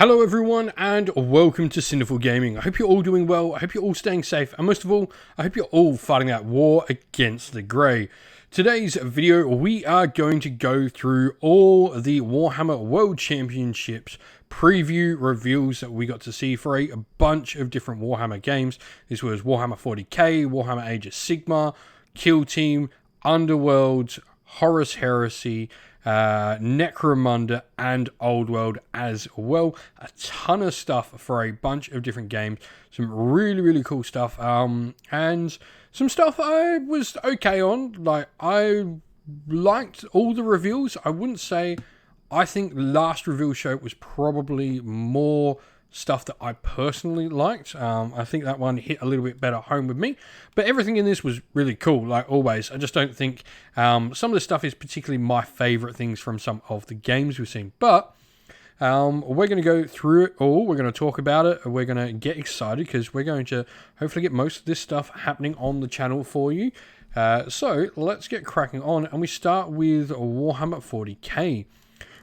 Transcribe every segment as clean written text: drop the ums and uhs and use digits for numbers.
Hello everyone and welcome to Sinful Gaming. I hope you're all doing well, I hope you're all staying safe, and most of all, I hope you're all fighting that war against the grey. Today's video, we are going to go through all the Warhammer World Championships preview reveals that we got to see for a bunch of different Warhammer games. This was Warhammer 40k, Warhammer Age of Sigmar, Kill Team, Underworld, Horus Heresy, Necromunda, and Old World as well. A ton of stuff for a bunch of different games. Some really cool stuff, and some stuff I was okay on. Like, I liked all the reveals. I wouldn't say, I think last reveal show was probably more stuff that I personally liked. I think that one hit a little bit better home with me, but everything in this was really cool, like always. I just don't think some of the stuff is particularly my favorite things from some of the games we've seen, but we're going to go through it all. We're going to talk about it. We're going to get excited because we're going to hopefully get most of this stuff happening on the channel for you. So let's get cracking on, and we start with Warhammer 40k.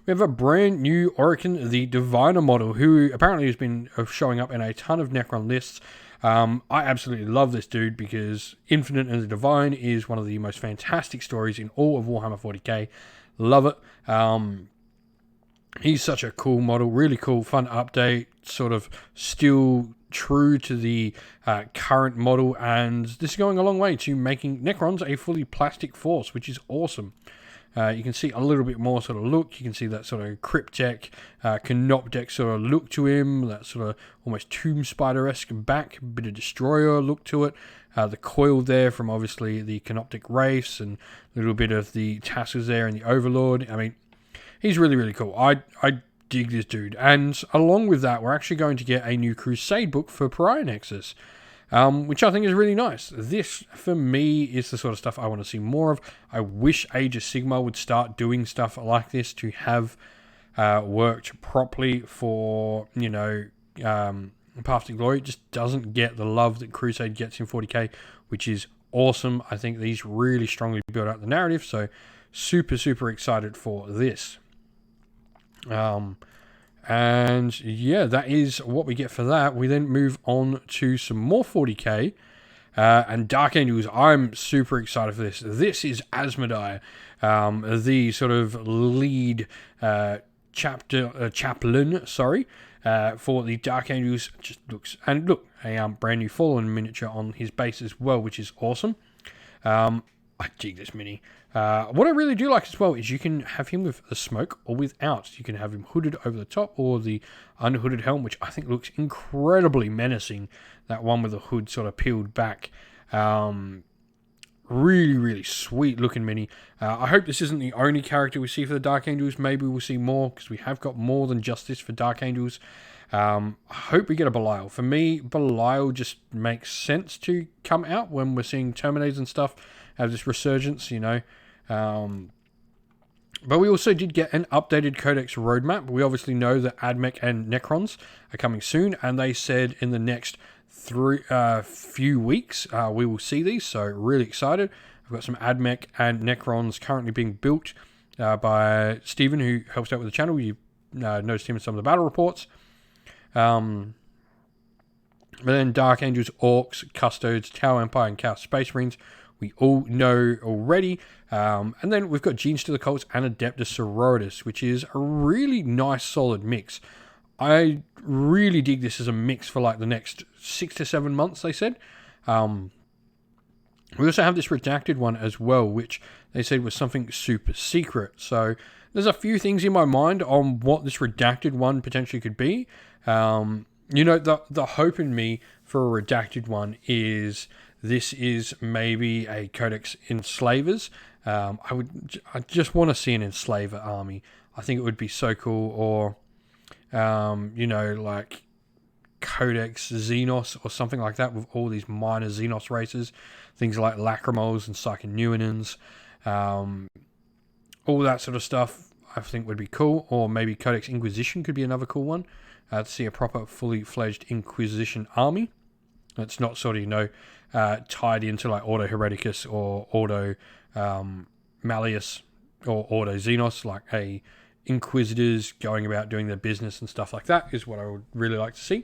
We have a brand new Aeran, the Diviner model, who apparently has been showing up in a ton of Necron lists. I absolutely love this dude because Infinite and the Divine is one of the most fantastic stories in all of Warhammer 40k. Love it. He's such a cool model, really cool, fun update, sort of still true to the current model, and this is going a long way to making Necrons a fully plastic force, which is awesome. You can see a little bit more sort of look. You can see that sort of cryptek, canoptek sort of look to him. That sort of almost tomb spider-esque back, bit of destroyer look to it. The coil there from obviously the canoptek race, and a little bit of the tassels there and the overlord. I mean, he's really cool. I dig this dude. And along with that, we're actually going to get a new Crusade book for Pariah Nexus, which I think is really nice. This, for me, is the sort of stuff I want to see more of. I wish Age of Sigmar would start doing stuff like this to have worked properly for, you know, Path to Glory. It just doesn't get the love that Crusade gets in 40k, which is awesome. I think these really strongly build out the narrative, so super excited for this. And yeah, that is what we get for that. We then move on to some more 40k and Dark Angels. I'm super excited for this. This is Asmodai, the sort of lead chaplain, for the Dark Angels. Just looks, and look, a brand new Fallen miniature on his base as well, which is awesome. I dig this mini. What I really do like as well is you can have him with the smoke or without. You can have him hooded over the top or the unhooded helm, which I think looks incredibly menacing. That one with the hood sort of peeled back. Really sweet looking mini. I hope this isn't the only character we see for the Dark Angels. Maybe we'll see more, because we have got more than just this for Dark Angels. I hope we get a Belial. For me, Belial just makes sense to come out when we're seeing Terminators and stuff have this resurgence, you know. But we also did get an updated Codex roadmap. We obviously know that Admech and Necrons are coming soon, and they said in the next few weeks we will see these, so really excited. I've got some Admech and Necrons currently being built by Stephen, who helps out with the channel. You've noticed him in some of the battle reports. But then Dark Angels, Orcs, Custodes, Tau Empire, and Chaos Space Marines, we all know already. And then we've got Genes to the Cults and Adeptus Sororitas, which is a really nice, solid mix. I really dig this as a mix for like the next 6 to 7 months, they said. We also have this redacted one as well, which they said was something super secret. So there's a few things in my mind on what this redacted one potentially could be. You know, the hope in me for a redacted one is this is maybe a Codex Enslavers. I just want to see an Enslaver army. I think it would be so cool. Or, you know, like Codex Xenos or something like that, with all these minor Xenos races. Things like Lacrimals and Psychonuanins. All that sort of stuff I think would be cool. Or maybe Codex Inquisition could be another cool one. To see a proper, fully fledged Inquisition army. It's not sort of, you know, tied into like Ordo Hereticus or Ordo Malleus or Ordo Xenos, like a Inquisitors going about doing their business and stuff like that is what I would really like to see.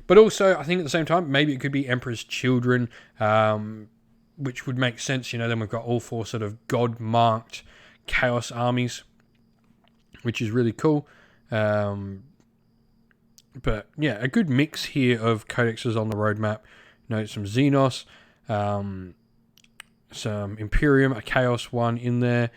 But also, I think at the same time, maybe it could be Emperor's Children, which would make sense. Then we've got all 4 sort of God-marked Chaos armies, which is really cool. But yeah, a good mix here of codexes on the roadmap. Some Xenos, some Imperium, a Chaos one in there.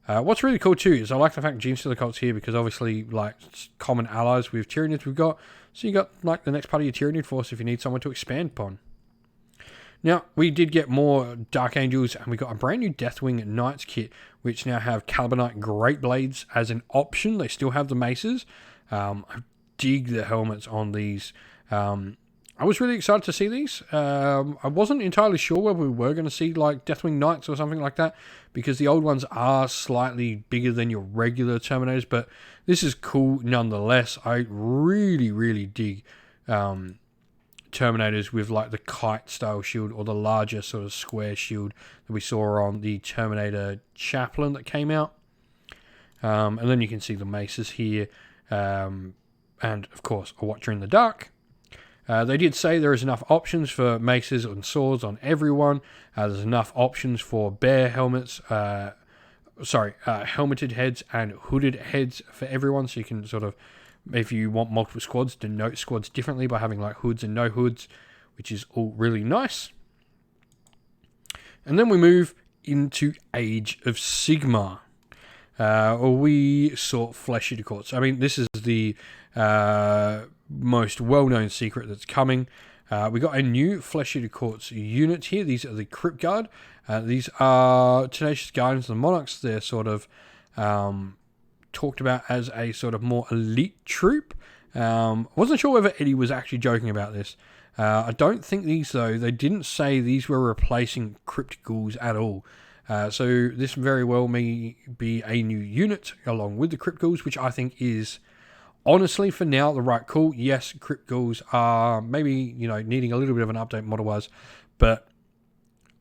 What's really cool too is I like the fact Genestealer Cult's here because obviously like common allies with Tyranids we've got. So you got like the next part of your Tyranid force if you need someone to expand upon. Now, we did get more Dark Angels, and we got a brand new Deathwing Knights kit, which now have Calibanite Great Blades as an option. They still have the maces. I dig the helmets on these. I was really excited to see these. I wasn't entirely sure whether we were going to see like Deathwing Knights or something like that, because the old ones are slightly bigger than your regular Terminators, but this is cool nonetheless. I really, really dig Terminators with like the kite style shield or the larger sort of square shield that we saw on the Terminator Chaplain that came out. And then you can see the maces here, and of course a Watcher in the Dark. They did say there is enough options for maces and swords on everyone. There's enough options for bear helmets, helmeted heads and hooded heads for everyone, so you can sort of, if you want multiple squads, denote squads differently by having like hoods and no hoods, which is all really nice. And then we move into Age of Sigmar. We saw Flesh Eater Courts. I mean, this is the most well-known secret that's coming. We got a new Flesh Eater Courts unit here. These are the Crypt Guard. These are Tenacious Guardians of the Monarchs. They're sort of talked about as a sort of more elite troop. Wasn't sure whether Eddie was actually joking about this. I don't think these, though, they didn't say these were replacing Crypt Ghouls at all. So this very well may be a new unit along with the Crypt Ghouls, which I think is honestly for now the right call. Yes, Crypt Ghouls are maybe needing a little bit of an update model-wise, but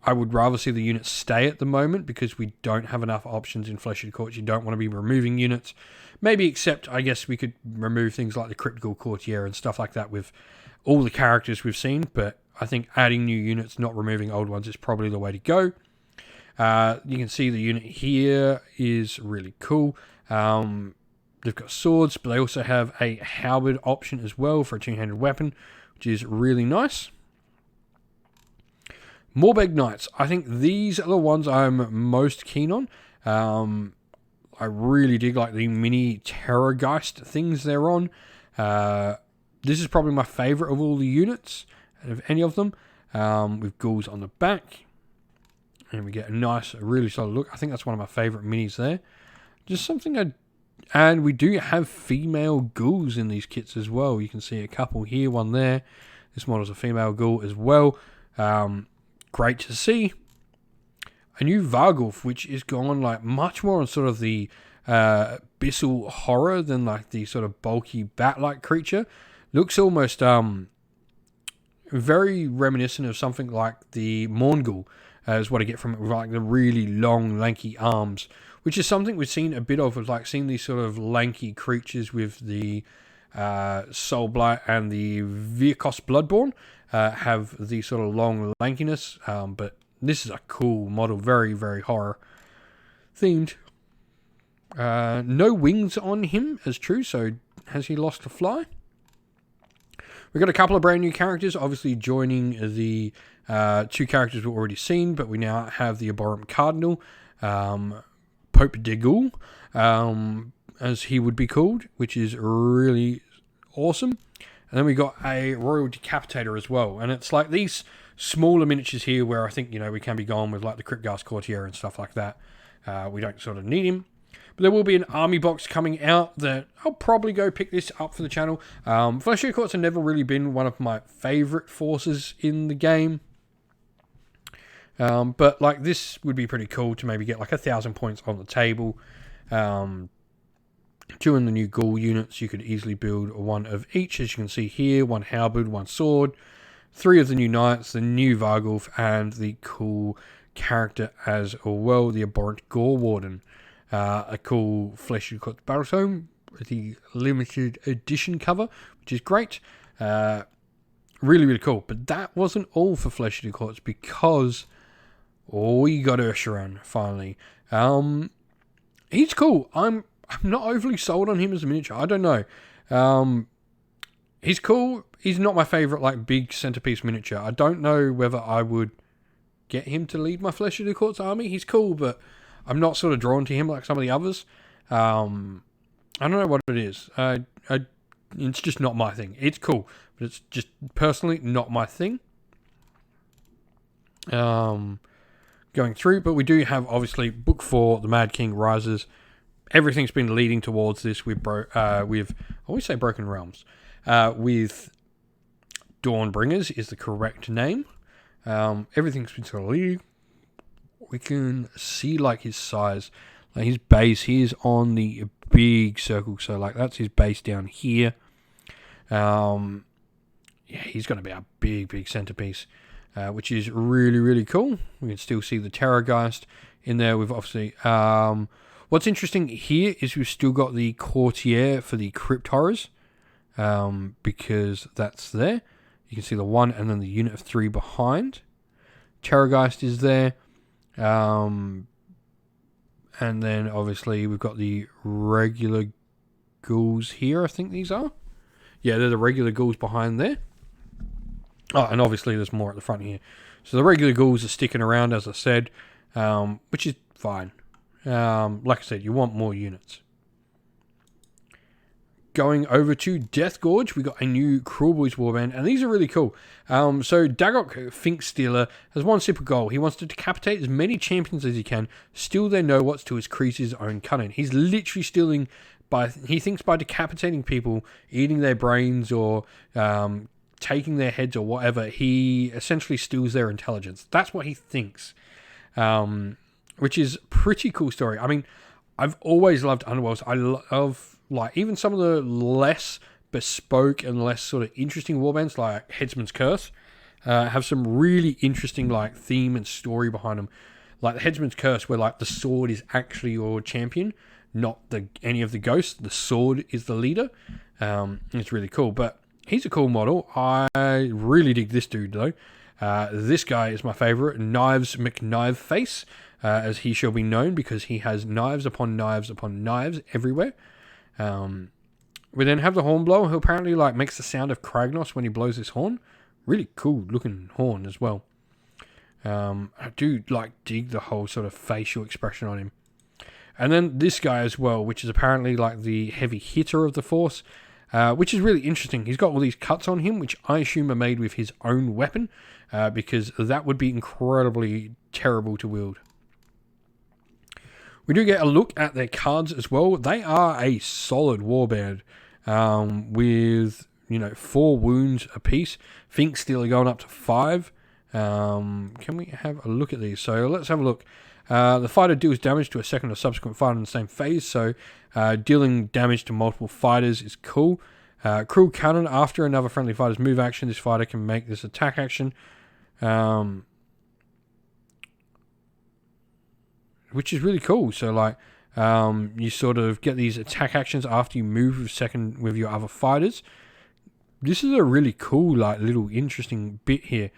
I would rather see the units stay at the moment because we don't have enough options in Flesh Eater Courts. You don't want to be removing units. Maybe except, I guess, we could remove things like the Crypt Ghoul Courtier and stuff like that with all the characters we've seen, but I think adding new units, not removing old ones, is probably the way to go. You can see the unit here is really cool. They've got swords, but they also have a halberd option as well for a two-handed weapon, which is really nice. Morbeg Knights. I think these are the ones I'm most keen on. I really dig like the mini Terrorgeist things they're on. This is probably my favourite of all the units, out of any of them, with ghouls on the back. And we get a nice, really solid look. I think that's one of my favourite minis there. Just something and we do have female ghouls in these kits as well. You can see a couple here, one there. This model's a female ghoul as well. Great to see. A new Vargulf, which is gone like much more on sort of the abyssal horror than like the sort of bulky bat-like creature. Looks almost very reminiscent of something like the Morngul, is what I get from it, with like the really long, lanky arms, which is something we've seen a bit of like seeing these sort of lanky creatures with the Soulblight and the Virkos Bloodborne have the sort of long lankiness, but this is a cool model, very, very horror themed. No wings on him as true, so has he lost a fly? We've got a couple of brand new characters, obviously joining the two characters we've already seen, but we now have the Abhorrent Cardinal, Pope de Gaulle, as he would be called, which is really awesome. And then we got a Royal Decapitator as well, and it's like these smaller miniatures here where I think, we can be going with like the Cryptghast Courtier and stuff like that. We don't sort of need him. But there will be an army box coming out that I'll probably go pick this up for the channel. Flesh Eater Courts have never really been one of my favourite forces in the game. But like this would be pretty cool to maybe get like 1,000 points on the table. During the new Ghoul units, you could easily build one of each, as you can see here. One halberd, one sword, 3 of the new knights, the new Vargulf, and the cool character as well, the Abhorrent Gore Warden. a cool Flesh of the Corpse Battletome, the limited edition cover, which is great. Really, really cool. But that wasn't all for Flesh of the Corpse, because we got Aeran finally. He's cool. I'm not overly sold on him as a miniature. I don't know. He's cool. He's not my favorite, like, big centerpiece miniature. I don't know whether I would get him to lead my Flesh of the Corpse army. He's cool, but I'm not sort of drawn to him like some of the others. I don't know what it is. It's just not my thing. It's cool, but it's just personally not my thing. Going through, but we do have, obviously, Book 4, The Mad King Rises. Everything's been leading towards this with I always say Broken Realms. With Dawnbringers is the correct name. Everything's been sort of leading. We can see, like, his size, like his base. He is on the big circle, so like that's his base down here. Yeah, he's going to be a big centerpiece, which is really, really cool. We can still see the Terrorgeist in there. We've obviously what's interesting here is we've still got the Courtier for the Crypt Horrors, because that's there. You can see the 1 and then the unit of 3 behind. Terrorgeist is there. And then obviously we've got the regular ghouls here, I think these are. Yeah, they're the regular ghouls behind there. Oh, and obviously there's more at the front here. So the regular ghouls are sticking around, as I said, which is fine. Like I said, you want more units. Going over to Death Gorge, we got a new Cruel Boys warband, and these are really cool. So Dagok Fink Stealer has one simple goal. He wants to decapitate as many champions as he can, steal their know-whats to increase his own cunning. He's literally stealing he thinks by decapitating people, eating their brains, or taking their heads or whatever, he essentially steals their intelligence. That's what he thinks, which is pretty cool story. I mean, I've always loved Underworlds. I love, like, even some of the less bespoke and less sort of interesting warbands, like Headsman's Curse, have some really interesting, like, theme and story behind them. Like the Headsman's Curse, where, like, the sword is actually your champion, not any of the ghosts. The sword is the leader. It's really cool, but he's a cool model. I really dig this dude, though. This guy is my favorite, Knives McKnive Face, as he shall be known, because he has knives upon knives upon knives everywhere. We then have the Hornblower, who apparently, like, makes the sound of Kragnos when he blows his horn. Really cool looking horn as well. I do, like, dig the whole sort of facial expression on him. And then this guy as well, which is apparently like the heavy hitter of the force, which is really interesting. He's got all these cuts on him, which I assume are made with his own weapon, because that would be incredibly terrible to wield. We do get a look at their cards as well. They are a solid warband, with, 4 wounds apiece. Fink Stealer going up to 5. Can we have a look at these? So let's have a look. The fighter deals damage to a second or subsequent fighter in the same phase, so dealing damage to multiple fighters is cool. Cruel Cannon, after another friendly fighter's move action, this fighter can make this attack action, which is really cool. So, like, you sort of get these attack actions after you move with your other fighters. This is a really cool, like, little interesting bit here.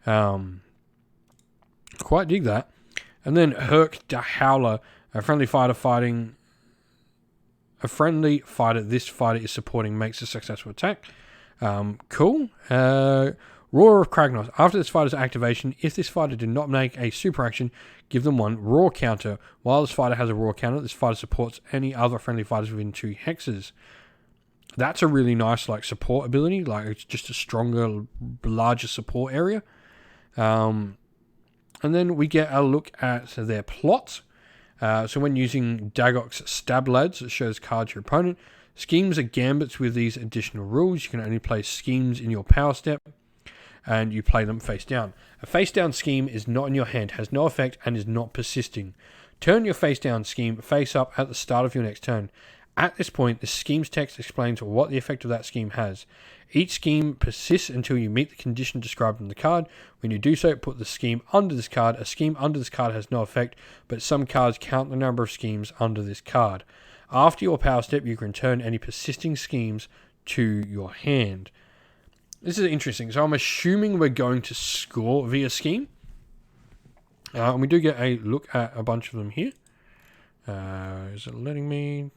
Quite dig that. And then Herc the Howler, a friendly fighter this fighter is supporting makes a successful attack. Cool. Roar of Kragnos. After this fighter's activation, if this fighter did not make a super action, give them 1 roar counter. While this fighter has a roar counter, this fighter supports any other friendly fighters within 2 hexes. That's a really nice, like, support ability. Like, it's just a stronger, larger support area. And then we get a look at their plot. So when using Dagok's Stab Lads, it shows cards your opponent. Schemes are gambits with these additional rules. You can only play schemes in your power step, and you play them face down. A face down scheme is not in your hand, has no effect, and is not persisting. Turn your face down scheme face up at the start of your next turn. At this point, the scheme's text explains what the effect of that scheme has. Each scheme persists until you meet the condition described in the card. When you do so, put the scheme under this card. A scheme under this card has no effect, but some cards count the number of schemes under this card. After your power step, you can return any persisting schemes to your hand. This is interesting. So I'm assuming we're going to score via scheme. And we do get a look at a bunch of them here. Is it letting me?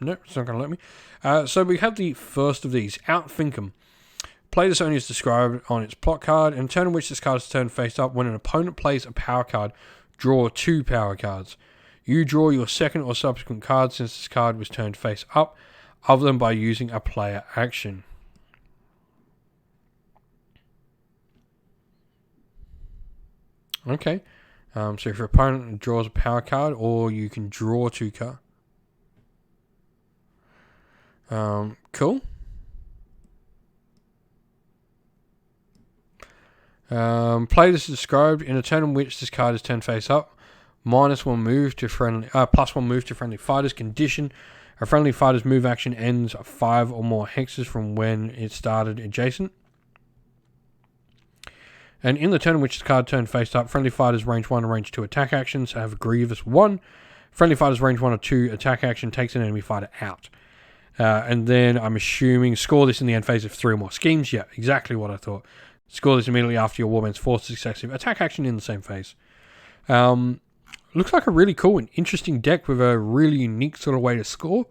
No, it's not going to let me. So we have the first of these, Outthink 'em. Play this only as described on its plot card. In a turn in which this card is turned face up, when an opponent plays a power card, draw 2 power cards. You draw your second or subsequent card since this card was turned face up, other than by using a player action. Okay, so if your opponent draws a power card, or you can draw 2 cards. Cool. Play this as described. In a turn in which this card is turned face up, -1 move to friendly, +1 move to friendly fighters. Condition: a friendly fighter's move action ends 5 or more hexes from when it started adjacent. And in the turn in which the card turned face up, friendly fighters range 1 and range 2 attack actions have Grievous 1. Friendly fighters range 1 or 2 attack action takes an enemy fighter out. And then I'm assuming score this in the end phase of 3 or more schemes. Yeah, exactly what I thought. Score this immediately after your Warband's force successive attack action in the same phase. Looks like a really cool and interesting deck with a really unique sort of way to score.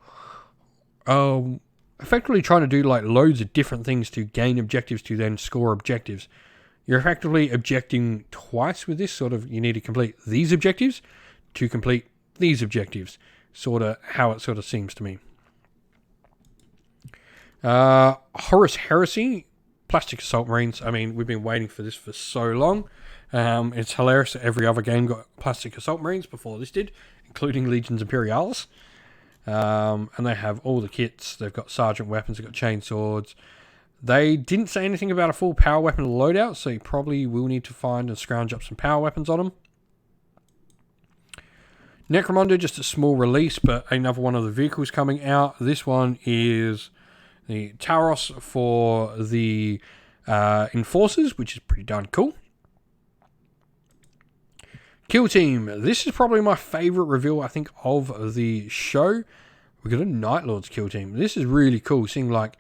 Effectively trying to do like loads of different things to gain objectives to then score objectives. You're effectively objecting twice with this. Sort of, you need to complete these objectives to complete these objectives. Sort of how it sort of seems to me. Horus Heresy, Plastic Assault Marines. I mean, we've been waiting for this for so long. It's hilarious that every other game got Plastic Assault Marines before this did, including Legions Imperialis. And they have all the kits. They've got Sergeant weapons, they've got chainswords. They didn't say anything about a full power weapon loadout, so you probably will need to find and scrounge up some power weapons on them. Necromunda, just a small release, but another one of the vehicles coming out. This one is the Towos for the Enforcers, which is pretty darn cool. Kill Team. This is probably my favourite reveal, I think, of the show. We've got a Night Lord's Kill Team. This is really cool, seeing like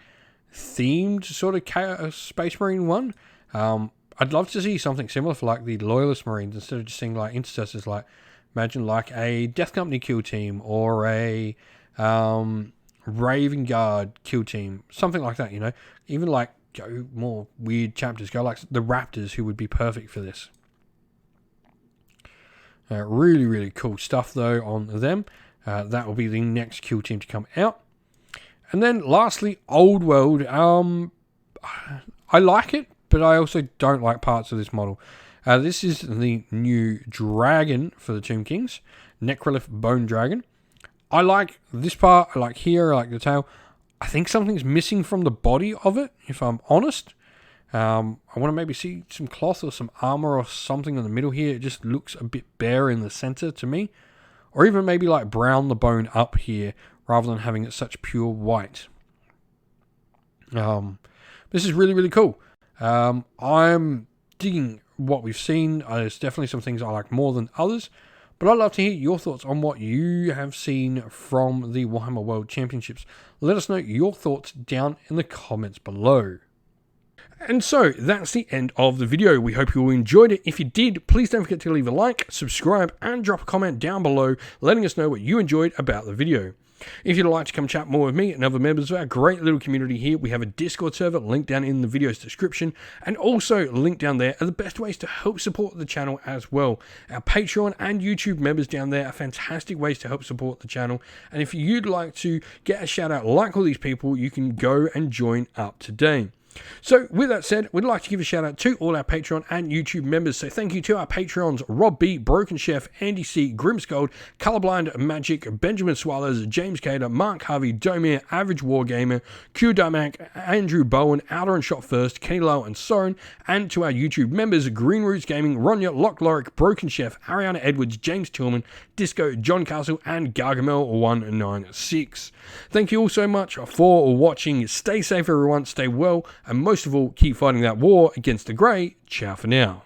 themed sort of Chaos Space Marine one. I'd love to see something similar for like the Loyalist Marines, instead of just seeing like Intercessors. Like, imagine like a Death Company Kill Team, or a Raven Guard Kill Team, something like that, you know. Even like go more weird chapters, go like the Raptors, who would be perfect for this. Really, really cool stuff though on them. That will be the next Kill Team to come out. And then lastly, Old World. I like it, but I also don't like parts of this model. This is the new dragon for the Tomb Kings, Necrolith Bone Dragon. I like this part. I like here. I like the tail. I think something's missing from the body of it, if I'm honest. I want to maybe see some cloth or some armor or something in the middle here. It just looks a bit bare in the center to me. Or even maybe like brown the bone up here, rather than having it such pure white. This is really, really cool. I'm digging what we've seen. There's definitely some things I like more than others. But I'd love to hear your thoughts on what you have seen from the Warhammer World Championships. Let us know your thoughts down in the comments below. And so, that's the end of the video. We hope you all enjoyed it. If you did, please don't forget to leave a like, subscribe, and drop a comment down below, letting us know what you enjoyed about the video. If you'd like to come chat more with me and other members of our great little community here, we have a Discord server linked down in the video's description, and also linked down there are the best ways to help support the channel as well. Our Patreon and YouTube members down there are fantastic ways to help support the channel, and if you'd like to get a shout out like all these people, you can go and join up today. So with that said, we'd like to give a shout out to all our Patreon and YouTube members. So thank you to our Patreons, Rob B, Broken Chef, Andy C, Grimscold, Colorblind Magic, Benjamin Swallows, James Cater, Mark Harvey, Domir, Average Wargamer, Q Damak, Andrew Bowen, Outer and Shot First, Kenny Lowe and Soren, and to our YouTube members, Green Roots Gaming, Ronya, Lock Lorick, Broken Chef, Ariana Edwards, James Tillman, Disco, John Castle, and Gargamel196. Thank you all so much for watching. Stay safe everyone, stay well, and most of all, keep fighting that war against the grey. Ciao for now.